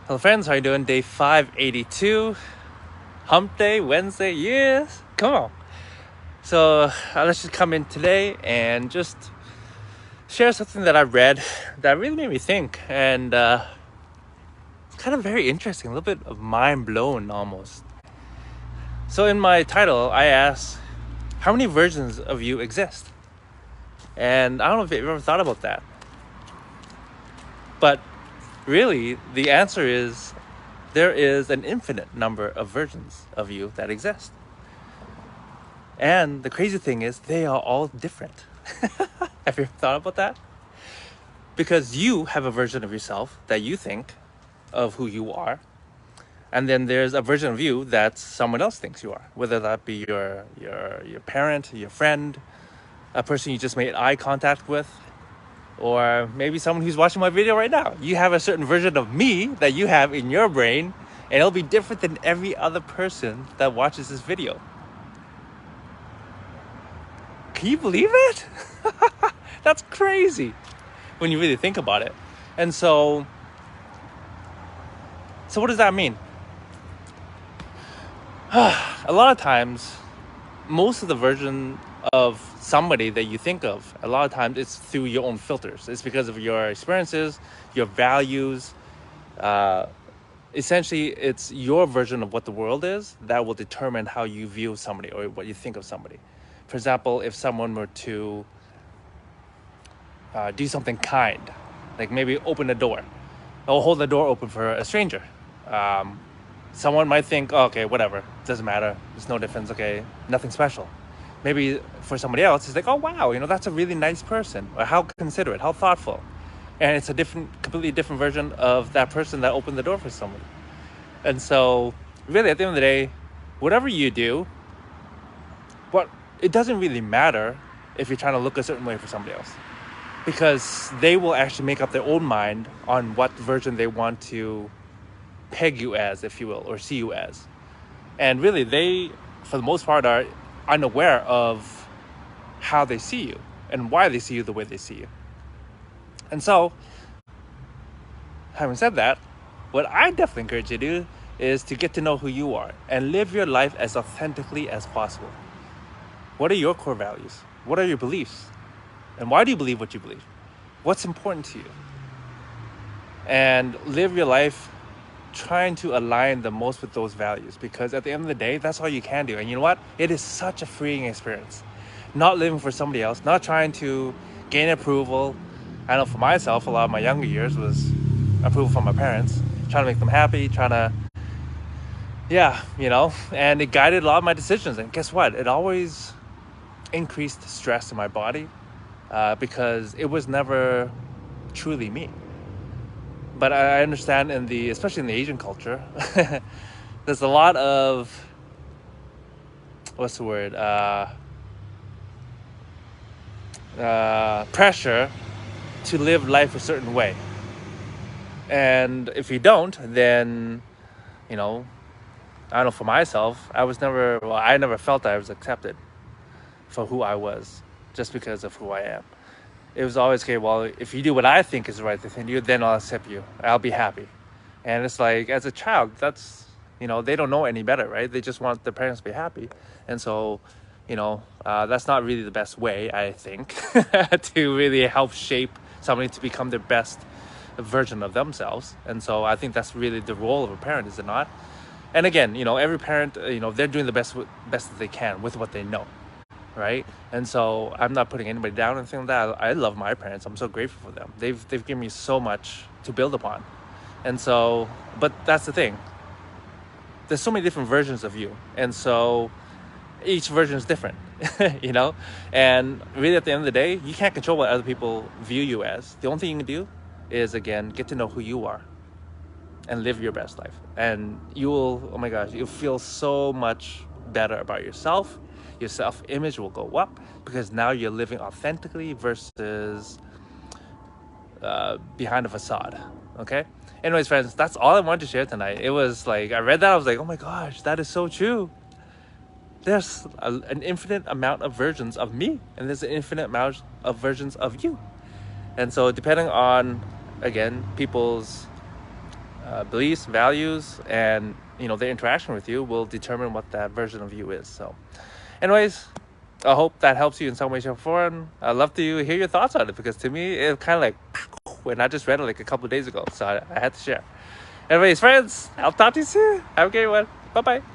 Hello friends, how you doing? Day 582, hump day, Wednesday, yes, come on. So let's just come in today and just share something that I read that really made me think, and it's kind of very interesting, a little bit of mind blown almost. So in my title, I asked, how many versions of you exist? And I don't know if you've ever thought about that, but really the answer is there is an infinite number of versions of you that exist. And the crazy thing is, they are all different. Have you ever thought about that? Because you have a version of yourself that you think of who you are, and then there's a version of you that someone else thinks you are, whether that be your parent, your friend, a person you just made eye contact with, or maybe someone who's watching my video right now. You have a certain version of me that you have in your brain, and it'll be different than every other person that watches this video. Can you believe it? That's crazy when you really think about it. And so what does that mean? A lot of times, most of the version of somebody that you think of, a lot of times it's through your own filters. It's because of your experiences, your values. Essentially, it's your version of what the world is that will determine how you view somebody or what you think of somebody. For example, if someone were to do something kind, like maybe open the door or hold the door open for a stranger. Someone might think, oh, okay, whatever, doesn't matter, there's no difference, okay, nothing special. Maybe for somebody else, it's like, oh wow, that's a really nice person, or how considerate, how thoughtful. And it's a completely different version of that person that opened the door for somebody. And so really at the end of the day, whatever you do, it doesn't really matter if you're trying to look a certain way for somebody else, because they will actually make up their own mind on what version they want to peg you as, if you will, or see you as. And really, they, for the most part, are unaware of how they see you and why they see you the way they see you. And so, having said that, what I definitely encourage you to do is to get to know who you are and live your life as authentically as possible. What are your core values? What are your beliefs? And why do you believe what you believe? What's important to you? And live your life trying to align the most with those values, because at the end of the day, that's all you can do. And you know what? It is such a freeing experience. Not living for somebody else, not trying to gain approval. I know for myself, a lot of my younger years was approval from my parents, trying to make them happy, and it guided a lot of my decisions. And guess what? It always increased stress in my body because it was never truly me. But I understand especially in the Asian culture, there's a lot of, pressure to live life a certain way. And if you don't, then, I don't know, for myself, I never felt that I was accepted for who I was just because of who I am. It was always, okay, well, if you do what I think is the right thing to do, then I'll accept you. I'll be happy. And it's like, as a child, that's, they don't know any better, right? They just want their parents to be happy. And so, that's not really the best way, I think, to really help shape somebody to become their best version of themselves. And so I think that's really the role of a parent, is it not? And again, every parent, they're doing the best that they can with what they know. Right? And so I'm not putting anybody down or anything like that. I love my parents. I'm so grateful for them. They've given me so much to build upon. And so, but that's the thing. There's so many different versions of you. And so each version is different, And really at the end of the day, you can't control what other people view you as. The only thing you can do is, again, get to know who you are and live your best life. And you'll feel so much better about yourself. Your self-image will go up because now you're living authentically versus behind a facade. Okay? Anyways, friends, that's all I wanted to share tonight. It was like, I read that, I was like, oh my gosh, that is so true. There's an infinite amount of versions of me, and there's an infinite amount of versions of you. And so depending on, again, people's beliefs, values, and their interaction with you will determine what that version of you is. So, anyways, I hope that helps you in some way, shape, or form. I'd love to hear your thoughts on it because to me it kind of like when I just read it like a couple of days ago, so I had to share. Anyways, friends, I'll talk to you soon. Have a great one. Bye bye.